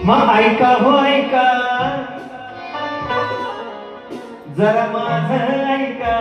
मग ऐका हो ऐका जरा माझं ऐका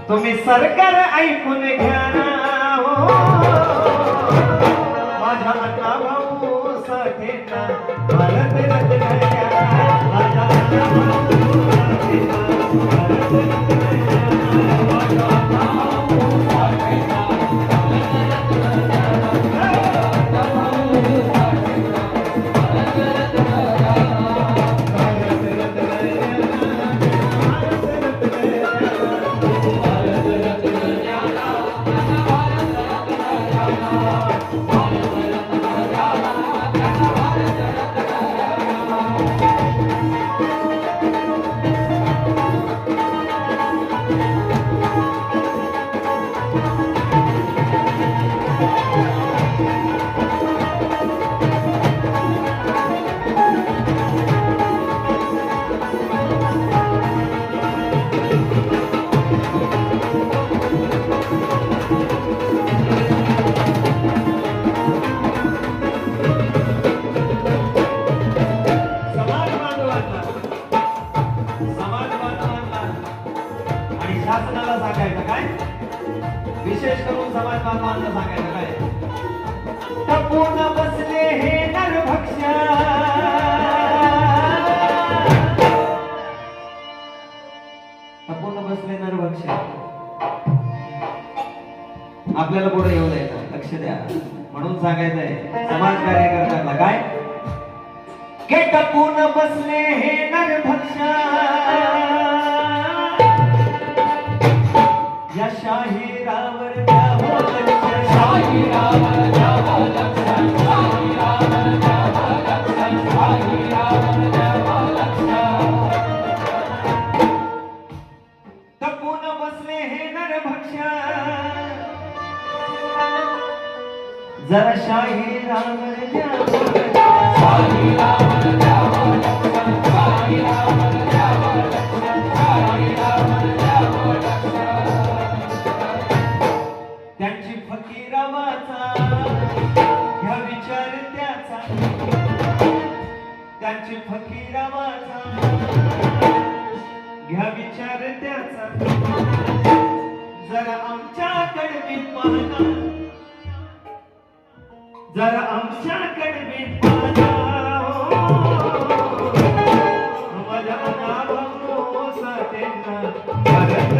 तुम्ही सरकार ऐकून घ्या हो माझ्या अण्णा भाऊ साठेचा भारत रत्न घ्या माझ्या अण्णा भाऊ साठेचा भारत रत्न घ्या माझ्या अण्णा भाऊ साठेचा शासनाला सांगायचं काय विशेष करून समाज बांधवांना सांगायचं काय टपून बसले हे नरभक्षा टपून बसले नरभक्षा आपल्याला पुढे येऊ द्यायचं लक्ष द्या म्हणून सांगायचंय समाज कार्यकर्त्यांना काय के टपून बसले हे नरभक्षा या शाहिरावर द्यावं लक्ष शाहिरावर द्यावं लक्ष शाहिरावर द्यावं लक्ष शाहिरावर द्यावं लक्ष टपून बसले हे नरभक्षा जरा शाहिरावर द्यावं लक्ष शाहिरावर द्यावं लक्ष शाहिरावर द्यावं लक्ष शाहिरावर द्यावं लक्ष त्यांची फकीरावाचा ह्या विचार त्याचा त्यांची फकीरावाचा ह्या विचार त्याचा जरा आमच्याकडे मी पाहता जरा आमच्याकडे मी पाहता माझ्या अनाभाऊ साठेंना भारत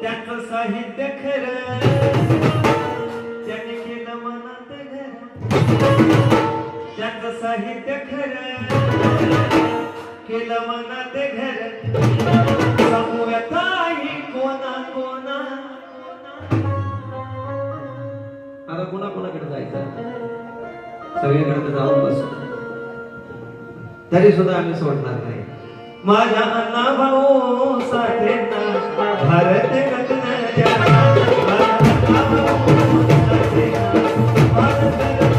त्याचं साहित्य खरं त्याने केलं मनात घर, त्याचं साहित्य खरं केलं मनात घर. सांगूयात आई कोणा कोणा, आता कोणा कोणाकडे जायचं, सगळीकडे तर जाऊन बस, तरी सुद्धा आम्ही सोडणार नाही. माझ्या अण्णा भाऊ साठेंना भारत रत्न द्या, माझ्या अण्णा भाऊ साठेंना भारत रत्न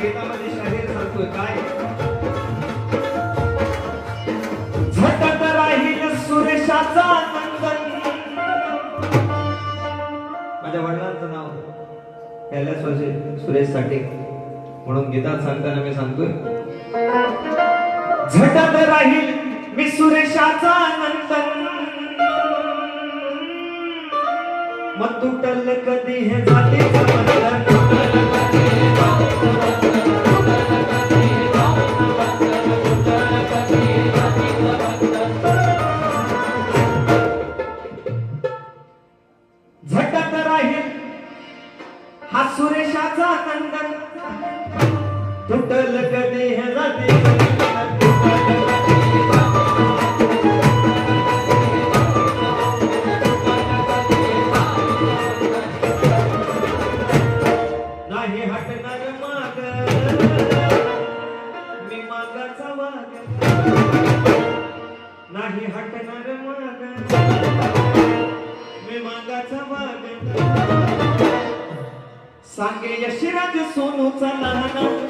गीतामध्ये शाहीर सांगतोय काय, झटत राहील सुरेशाचा नंदन. माझ्या वडिलांचं नाव कैलास सुरेश साठे म्हणून गीतात सांगताना मी सांगतोय, झटत राहील मी सुरेशाचा नंदन, मग तुटल कधी हे जातीचं बंधन. झटत राहील हा सुरेशाचा नंदन, तुटल कधी हे जातीचं नाही हटणार माग, मी मागाचा वाग, नाही हटणार माग, मी मागाचा वाग. सांगे यशराज सोनूचा लहान